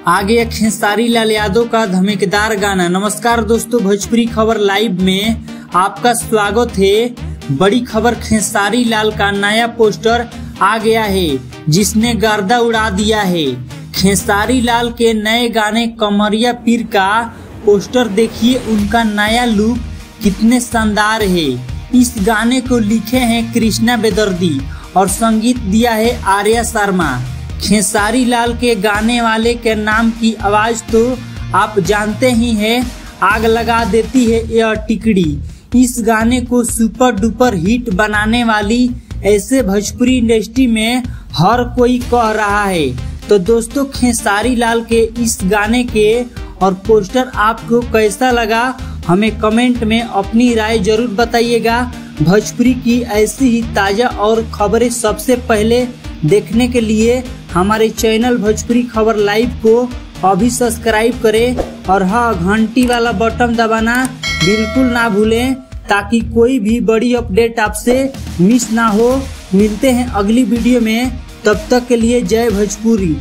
आ गया खेसारी लाल यादव का धमाकेदार गाना। नमस्कार दोस्तों, भोजपुरी खबर लाइव में आपका स्वागत है। बड़ी खबर, खेसारी लाल का नया पोस्टर आ गया है जिसने गर्दा उड़ा दिया है। खेसारी लाल के नए गाने कमरिया पीर का पोस्टर देखिए, उनका नया लुक कितने शानदार है। इस गाने को लिखे हैं कृष्णा बेदर्दी और संगीत दिया है आर्या शर्मा। खेसारी लाल के गाने वाले के नाम की आवाज तो आप जानते ही हैं, आग लगा देती है यह टिकड़ी। इस गाने को सुपर डुपर हिट बनाने वाली ऐसे भोजपुरी इंडस्ट्री में हर कोई कह रहा है। तो दोस्तों, खेसारी लाल के इस गाने के और पोस्टर आपको कैसा लगा, हमें कमेंट में अपनी राय जरूर बताइएगा। भोजपुरी की ऐसी ही ताजा और खबरें सबसे पहले देखने के लिए हमारे चैनल भोजपुरी खबर लाइव को अभी सब्सक्राइब करें और हाँ, घंटी वाला बटन दबाना बिल्कुल ना भूलें ताकि कोई भी बड़ी अपडेट आपसे मिस ना हो। मिलते हैं अगली वीडियो में, तब तक के लिए जय भोजपुरी।